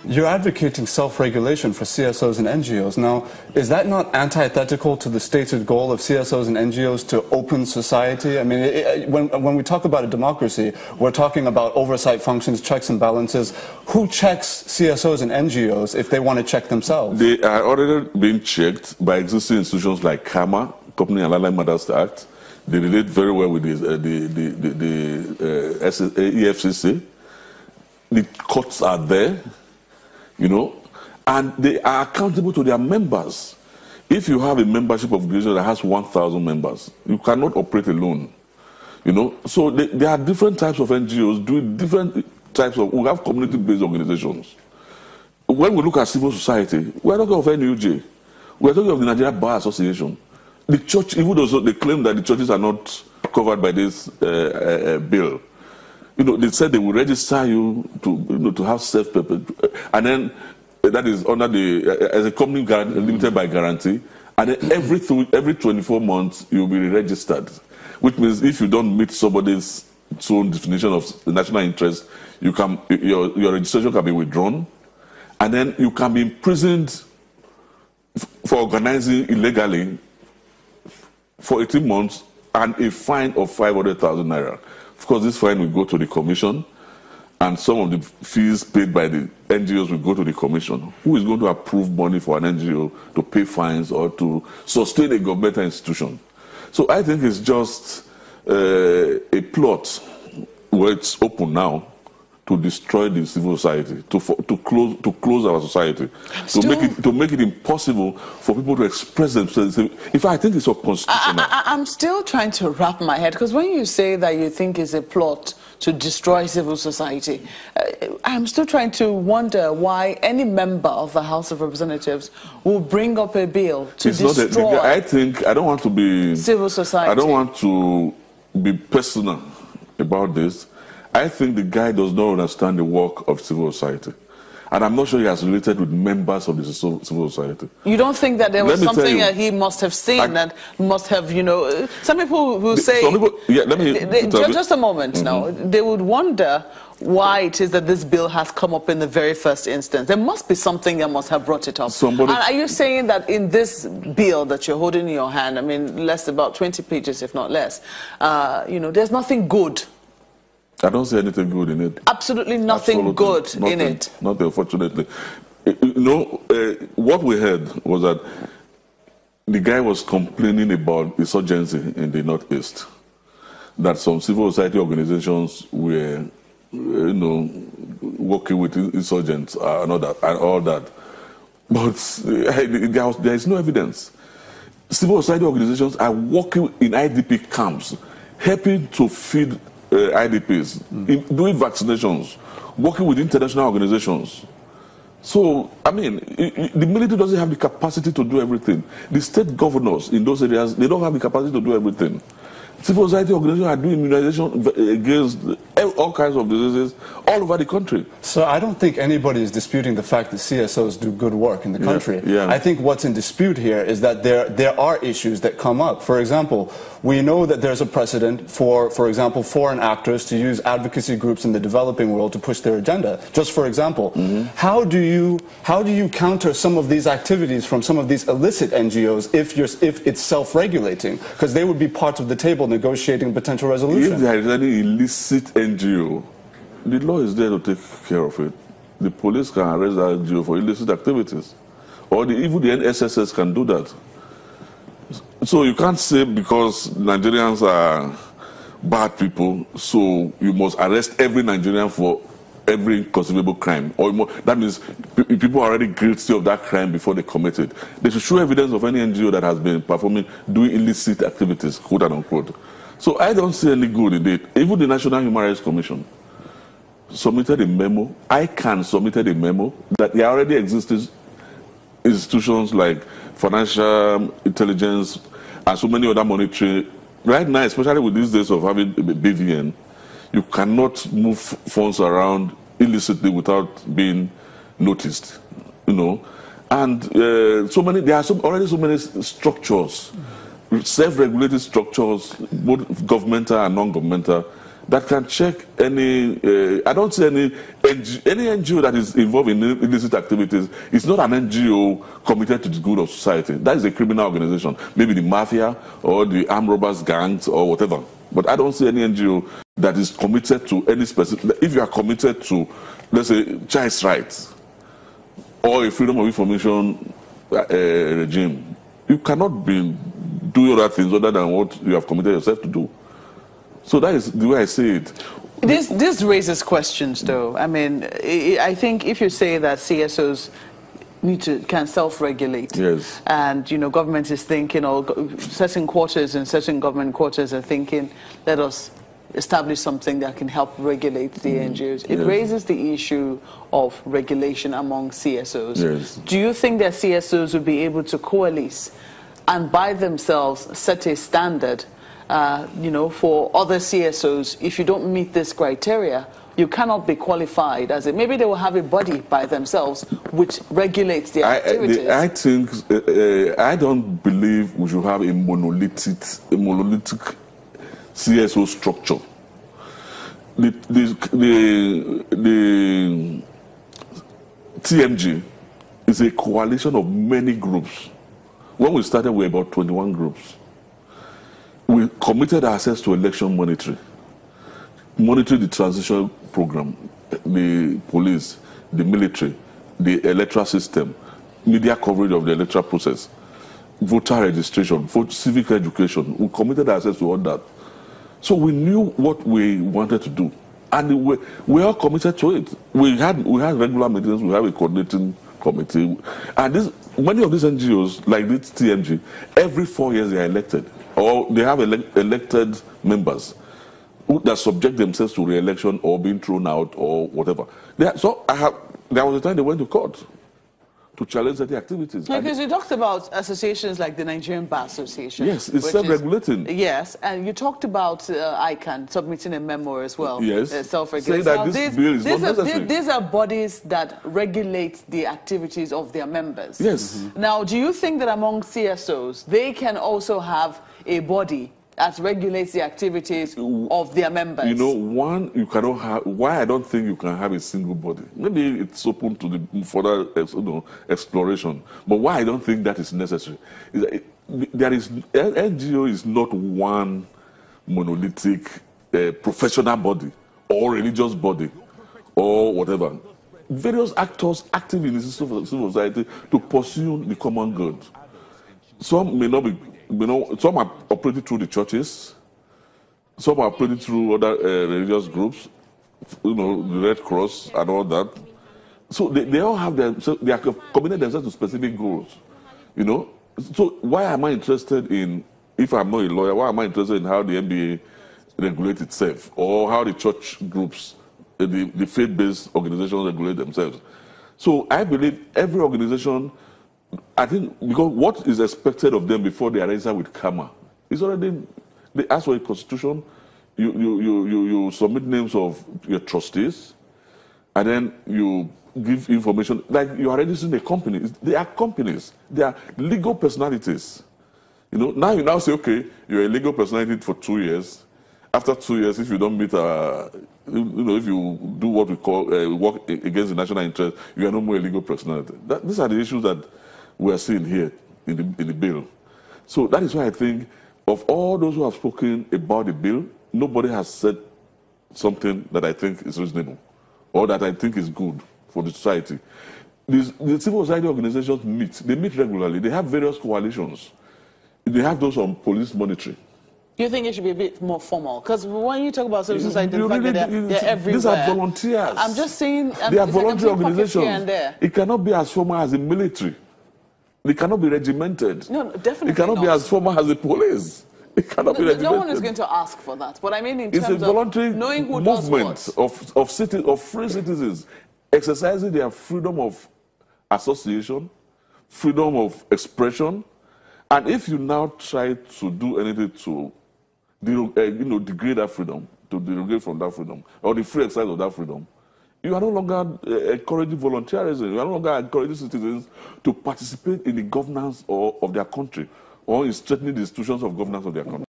You're advocating self-regulation for CSOs and NGOs. Now, is that not antithetical to the stated goal of CSOs and NGOs to open society? I mean, when we talk about a democracy, we're talking about oversight functions, checks and balances. Who checks CSOs and NGOs if they want to check themselves? They are already being checked by existing institutions like CAMA, Company and Allied Matters Act. They relate very well with the EFCC. The courts are there, you know, and they are accountable to their members. If you have a membership of organization that has 1,000 members, you cannot operate alone, you know. So there are different types of NGOs doing different types of. We have community-based organizations. When we look at civil society, we're talking of NUJ. We're talking of the Nigeria Bar Association. The church, even though they claim that the churches are not covered by this bill, you know, they said they will register you to have self-purpose, and then that is under the as a company limited by guarantee, and then every 24 months you'll be registered, which means if you don't meet somebody's own definition of the national interest, you can your registration can be withdrawn, and then you can be imprisoned for organizing illegally for 18 months and a fine of 500,000 naira. Of course, this fine will go to the commission, and some of the fees paid by the NGOs will go to the commission. Who is going to approve money for an NGO to pay fines or to sustain a governmental institution? So I think it's just a plot where it's open now to destroy the civil society, to close our society, to make it impossible for people to express themselves. In fact, I think it's unconstitutional. I'm still trying to wrap my head, because when you say that you think it's a plot to destroy civil society, I'm still trying to wonder why any member of the House of Representatives will bring up a bill to destroy. I don't want to be civil society. I don't want to be personal about this. I think the guy does not understand the work of civil society. And I'm not sure he has related with members of the civil society. You don't think that there was something that he must have seen that must have, you know... Some people who say... Some people, just a moment now. They would wonder why it is that this bill has come up in the very first instance. There must be something that must have brought it up. And are you saying that in this bill that you're holding in your hand, I mean, less about 20 pages, if not less, you know, there's nothing good? I don't see anything good in it. Absolutely nothing good in it. Not unfortunately. You know, what we heard was that the guy was complaining about insurgency in the Northeast. That some civil society organizations were, you know, working with insurgents and all that. But there is no evidence. Civil society organizations are working in IDP camps, helping to feed IDPs, doing vaccinations, working with international organizations. So, I mean, the military doesn't have the capacity to do everything. The state governors in those areas, they don't have the capacity to do everything. Civil society organizations are doing immunization against all kinds of diseases all over the country. So I don't think anybody is disputing the fact that CSOs do good work in the country. I think what's in dispute here is that there are issues that come up. For example, we know that there's a precedent for example, foreign actors to use advocacy groups in the developing world to push their agenda. Just for example, how do you counter some of these activities from some of these illicit NGOs if it's self-regulating? Because they would be part of the table negotiating potential resolution. If there is any illicit NGO, the law is there to take care of it. The police can arrest that NGO for illicit activities. Or even the SSS can do that. So you can't say because Nigerians are bad people, so you must arrest every Nigerian for every conceivable crime. Or that means people are already guilty of that crime before they commit it. They should show evidence of any NGO that has been doing illicit activities, quote and unquote. So I don't see any good in it. Even the National Human Rights Commission submitted a memo. ICANN submitted a memo that there already exist institutions like financial intelligence and so many other monetary. Right now, especially with these days of having BVN, you cannot move funds around illicitly without being noticed, you know. And there are already so many structures, self-regulated structures, both governmental and non-governmental, that can check any. I don't see any NGO that is involved in illicit activities. It's not an NGO committed to the good of society. That is a criminal organization, maybe the mafia or the armed robbers gangs or whatever. But I don't see any NGO that is committed to any specific. If you are committed to, let's say, child's rights or a freedom of information regime, you cannot be doing other things other than what you have committed yourself to do. So that is the way I see it. This raises questions, though. I mean, I think if you say that CSOs can self-regulate, yes, and government is thinking, or certain quarters and certain government quarters are thinking, let us establish something that can help regulate the NGOs. It raises the issue of regulation among CSOs. Yes. Do you think that CSOs would be able to coalesce and by themselves set a standard, for other CSOs? If you don't meet this criteria, you cannot be qualified as it. Maybe they will have a body by themselves which regulates their activities. I think I don't believe we should have a monolithic CSO structure. The TMG is a coalition of many groups. When we started, we were about 21 groups. We committed ourselves to election monitoring the transition program, the police, the military, the electoral system, media coverage of the electoral process, voter registration, civic education. We committed ourselves to all that. So we knew what we wanted to do, and we are committed to it. We had regular meetings. We have a coordinating committee, and many of these NGOs, like this TMG, every 4 years they are elected, or they have elected members that subject themselves to re-election or being thrown out or whatever. There was a time they went to court to challenge the activities. Because you talked about associations like the Nigerian Bar Association. Yes, it's self-regulating. Yes, and you talked about ICANN submitting a memo as well. Yes, self-regulating. Saying that this bill is not necessary. These are bodies that regulate the activities of their members. Yes. Now, do you think that among CSOs, they can also have a body that regulates the activities of their members? You cannot have. Why I don't think you can have a single body. Maybe it's open to the further exploration. But why I don't think that is necessary is that NGO is not one monolithic professional body or religious body or whatever. Various actors active in the civil society to pursue the common good. Some may not be. Some are operated through the churches, some are operated through other religious groups, the Red Cross and all that. So they all have they are committed themselves to specific goals, So why am I interested in, if I'm not a lawyer, why am I interested in how the NBA regulates itself, or how the church groups, the faith-based organizations regulate themselves? So I believe every organization, I think, because what is expected of them before they are registered with KAMA is already, they ask for a constitution, you submit names of your trustees, and then you give information, like you are registering a company. They are companies, they are legal personalities. Now you say, okay, you're a legal personality for 2 years. After 2 years, if you don't meet, if you do what we call work against the national interest, you are no more a legal personality. These are the issues that we are seeing here in the bill. So that is why I think of all those who have spoken about the bill, nobody has said something that I think is reasonable or that I think is good for the society. The civil society organizations meet. They meet regularly. They have various coalitions. They have those on police monitoring. Do you think it should be a bit more formal? Because when you talk about civil society, they're everywhere. These are volunteers. I'm just saying, they are voluntary organizations. Here and there. It cannot be as formal as the military. They cannot be regimented. No, definitely It cannot be as formal as the police. It cannot be regimented. No one is going to ask for that. But I mean, in terms of voluntary knowing who movement does what. of free citizens exercising their freedom of association, freedom of expression, and if you now try to do anything to degrade that freedom, to derogate from that freedom, or the free exercise of that freedom, you are no longer encouraging volunteerism. You are no longer encouraging citizens to participate in the governance of their country or in strengthening the institutions of governance of their country.